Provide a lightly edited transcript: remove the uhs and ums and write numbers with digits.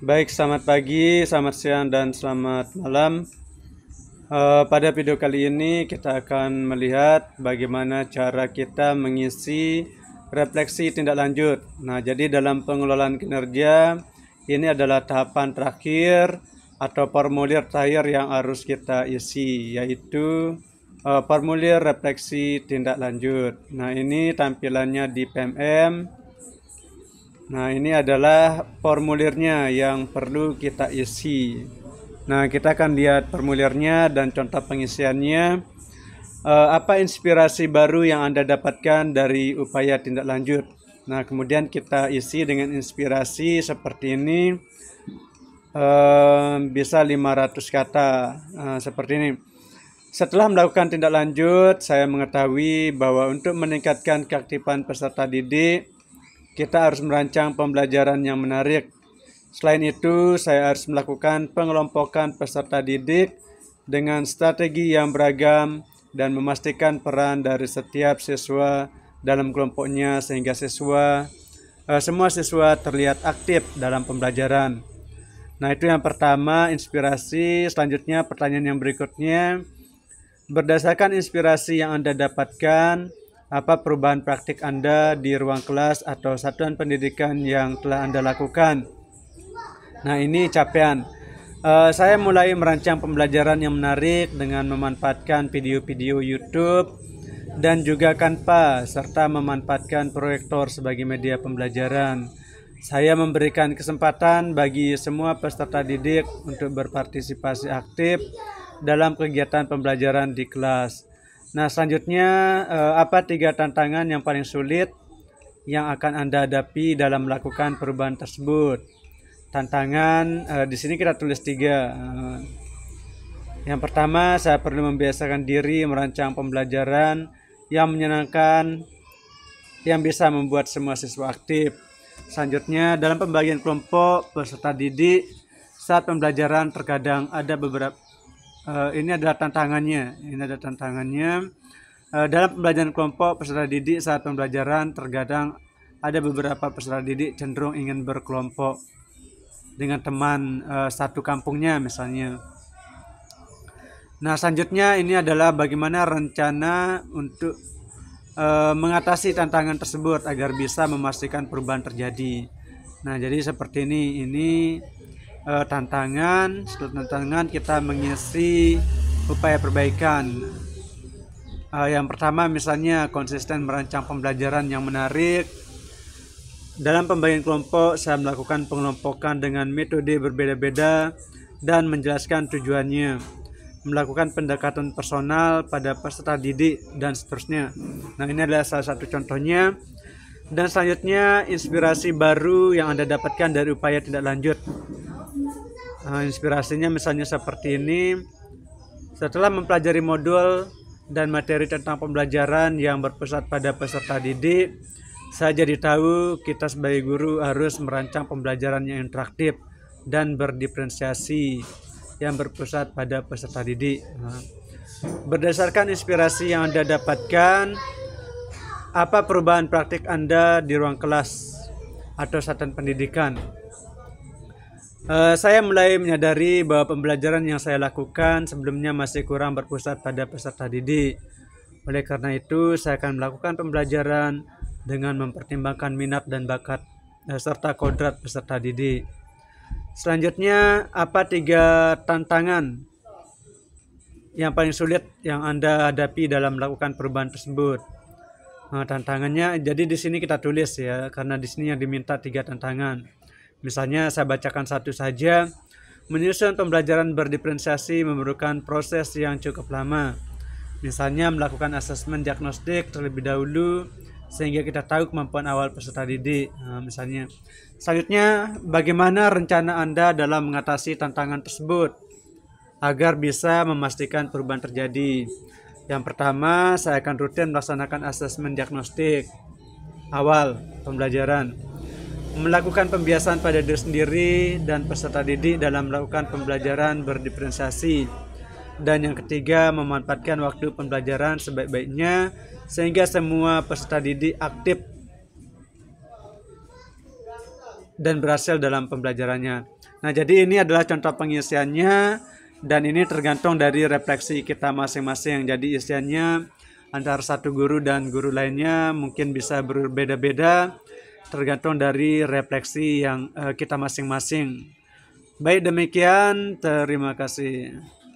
Baik, selamat pagi, selamat siang, dan selamat malam. Pada video kali ini kita akan melihat bagaimana cara kita mengisi refleksi tindak lanjut. Nah, jadi dalam pengelolaan kinerja ini adalah tahapan terakhir atau formulir terakhir yang harus kita isi, yaitu formulir refleksi tindak lanjut. Nah, ini tampilannya di PMM. Nah, ini adalah formulirnya yang perlu kita isi. Nah, kita akan lihat formulirnya dan contoh pengisiannya. Apa inspirasi baru yang Anda dapatkan dari upaya tindak lanjut? Nah, kemudian kita isi dengan inspirasi seperti ini. Bisa 500 kata, seperti ini. Setelah melakukan tindak lanjut, saya mengetahui bahwa untuk meningkatkan keaktifan peserta didik, kita harus merancang pembelajaran yang menarik. Selain itu, saya harus melakukan pengelompokan peserta didik dengan strategi yang beragam dan memastikan peran dari setiap siswa dalam kelompoknya sehingga semua siswa terlihat aktif dalam pembelajaran. Nah, itu yang pertama, inspirasi. Selanjutnya, pertanyaan yang berikutnya. Berdasarkan inspirasi yang Anda dapatkan, apa perubahan praktik Anda di ruang kelas atau satuan pendidikan yang telah Anda lakukan? Nah, ini capaian. Saya mulai merancang pembelajaran yang menarik dengan memanfaatkan video-video YouTube dan juga Canva, serta memanfaatkan proyektor sebagai media pembelajaran. Saya memberikan kesempatan bagi semua peserta didik untuk berpartisipasi aktif dalam kegiatan pembelajaran di kelas. Nah, selanjutnya, apa 3 tantangan yang paling sulit yang akan Anda hadapi dalam melakukan perubahan tersebut? Tantangan, di sini kita tulis 3. Yang pertama, saya perlu membiasakan diri merancang pembelajaran yang menyenangkan, yang bisa membuat semua siswa aktif. Selanjutnya, dalam pembagian kelompok peserta didik saat pembelajaran terkadang ada beberapa ini adalah tantangannya. Dalam pembelajaran kelompok peserta didik saat pembelajaran terkadang ada beberapa peserta didik cenderung ingin berkelompok dengan teman satu kampungnya misalnya. Nah, selanjutnya ini adalah bagaimana rencana untuk mengatasi tantangan tersebut agar bisa memastikan perubahan terjadi. Nah, jadi seperti ini. Ini tantangan. Setelah tantangan, kita mengisi upaya perbaikan. Yang pertama, misalnya konsisten merancang pembelajaran yang menarik. Dalam pembagian kelompok, saya melakukan pengelompokan dengan metode berbeda-beda dan menjelaskan tujuannya, melakukan pendekatan personal pada peserta didik, dan seterusnya. Nah, ini adalah salah satu contohnya. Dan selanjutnya, inspirasi baru yang Anda dapatkan dari upaya tindak lanjut. Inspirasinya misalnya seperti ini. Setelah mempelajari modul dan materi tentang pembelajaran yang berpusat pada peserta didik, saya jadi tahu kita sebagai guru harus merancang pembelajaran yang interaktif dan berdiferensiasi yang berpusat pada peserta didik. Berdasarkan inspirasi yang Anda dapatkan, apa perubahan praktik Anda di ruang kelas atau satuan pendidikan? Saya mulai menyadari bahwa pembelajaran yang saya lakukan sebelumnya masih kurang berpusat pada peserta didik. Oleh karena itu, saya akan melakukan pembelajaran dengan mempertimbangkan minat dan bakat serta kodrat peserta didik. Selanjutnya, apa 3 tantangan yang paling sulit yang Anda hadapi dalam melakukan perubahan tersebut? Tantangannya, jadi di sini kita tulis ya, karena di sini yang diminta 3 tantangan. Misalnya saya bacakan satu saja. Menyusun pembelajaran berdiferensiasi memerlukan proses yang cukup lama. Misalnya melakukan asesmen diagnostik terlebih dahulu sehingga kita tahu kemampuan awal peserta didik. Misalnya. Selanjutnya, bagaimana rencana Anda dalam mengatasi tantangan tersebut agar bisa memastikan perubahan terjadi? Yang pertama, saya akan rutin melaksanakan asesmen diagnostik awal pembelajaran, melakukan pembiasaan pada diri sendiri dan peserta didik dalam melakukan pembelajaran berdiferensiasi. Dan yang ketiga, memanfaatkan waktu pembelajaran sebaik-baiknya sehingga semua peserta didik aktif dan berhasil dalam pembelajarannya. Nah, jadi ini adalah contoh pengisiannya dan ini tergantung dari refleksi kita masing-masing. Jadi isiannya antara satu guru dan guru lainnya mungkin bisa berbeda-beda tergantung dari refleksi yang kita masing-masing. Baik, demikian, terima kasih.